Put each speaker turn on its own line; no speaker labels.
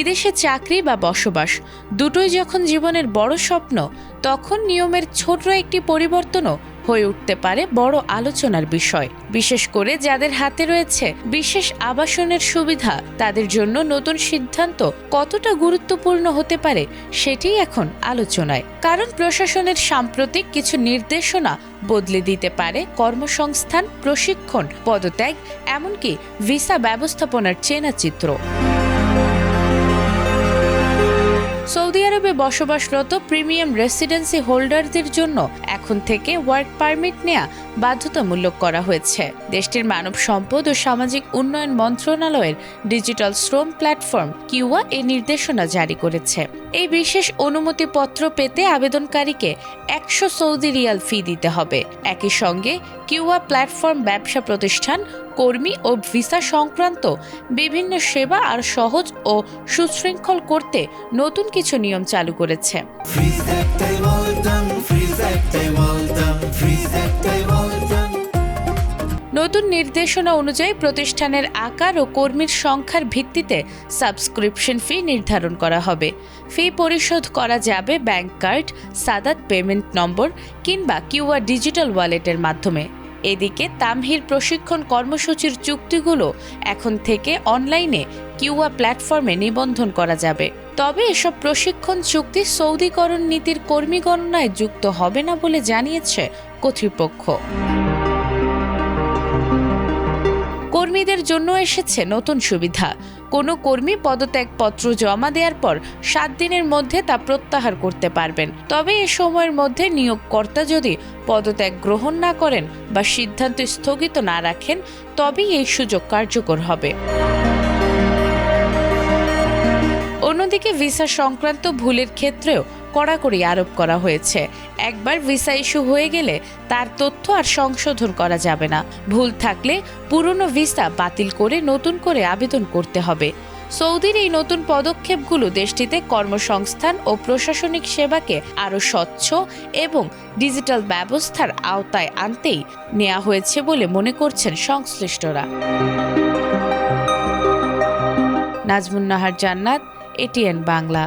বিদেশে চাকরি বা বসবাস দুটোই যখন জীবনের বড় স্বপ্ন, তখন নিয়মের ছোট একটি পরিবর্তনও হয়ে উঠতে পারে বড় আলোচনার বিষয়। বিশেষ করে যাদের হাতে রয়েছে বিশেষ আবাসনের সুবিধা, তাদের জন্য নতুন সিদ্ধান্ত কতটা গুরুত্বপূর্ণ হতে পারে সেটিই এখন আলোচনায়। কারণ প্রশাসনের সাম্প্রতিক কিছু নির্দেশনা বদলে দিতে পারে কর্মসংস্থান, প্রশিক্ষণ, পদত্যাগ, এমনকি ভিসা ব্যবস্থাপনার চেনা চিত্র। সৌদি আরবে বসবাসরত প্রিমিয়াম রেসিডেন্সি হোল্ডারদের জন্য এখন থেকে ওয়ার্ক পারমিট নেওয়া বাধ্যতামূলক করা হয়েছে। দেশটির মানব সম্পদ ও সামাজিক উন্নয়ন মন্ত্রণালয়ের ডিজিটাল শ্রম প্ল্যাটফর্ম কিউয়া এই নির্দেশনা জারি করেছে। এই বিশেষ অনুমতিপত্র পেতে আবেদনকারীকে 100 সৌদি রিয়াল ফি দিতে হবে। একই সঙ্গে কিউয়া প্ল্যাটফর্ম ব্যবসা প্রতিষ্ঠান, কর্মী ও ভিসা সংক্রান্ত বিভিন্ন সেবা আর সহজ ও সুশৃঙ্খল করতে নতুন কিছু নিয়ম চালু করেছে। নতুন নির্দেশনা অনুযায়ী প্রতিষ্ঠানের আকার ও কর্মীর সংখ্যার ভিত্তিতে সাবস্ক্রিপশন ফি নির্ধারণ করা হবে। ফি পরিশোধ করা যাবে ব্যাংক কার্ড, সাদাত পেমেন্ট নম্বর কিংবা কিউআর ডিজিটাল ওয়ালেটের মাধ্যমে। এদিকে তামহির প্রশিক্ষণ কর্মসূচির চুক্তিগুলো এখন থেকে অনলাইনে কিউয়া প্ল্যাটফর্মে নিবন্ধন করা যাবে। তবে এসব প্রশিক্ষণ চুক্তি সৌদিকরণ নীতির কর্মী গণনায় যুক্ত হবে না বলে জানিয়েছে কর্তৃপক্ষ। কর্মীদের জন্য এসেছে নতুন সুবিধা। কোনো কর্মী পদত্যাগপত্র জমা দেওয়ার পর 7 দিনের মধ্যে তা প্রত্যাহার করতে পারবেন। তবে এ সময়ের মধ্যে নিয়োগকর্তা যদি পদত্যাগ গ্রহণ না করেন বা সিদ্ধান্ত স্থগিত না রাখেন, তবেই এই সুযোগ কার্যকর হবে। অন্যদিকে ভিসা সংক্রান্ত ভুলের ক্ষেত্রেও কড়াকড়ি আরোপ করা হয়েছে। একবার ভিসা ইস্যু হয়ে গেলে তার তথ্য আর সংশোধন করা যাবে না। ভুল থাকলে পুরনো ভিসা বাতিল করে নতুন করে আবেদন করতে হবে। সৌদির এই নতুন পদক্ষেপগুলো দেশটিতে কর্মসংস্থান ও প্রশাসনিক সেবাকে আরও স্বচ্ছ এবং ডিজিটাল ব্যবস্থার আওতায় আনতেই নেওয়া হয়েছে বলে মনে করছেন সংশ্লিষ্টরা। নাজমুন নাহার জান্নাত, এটিএন বাংলা।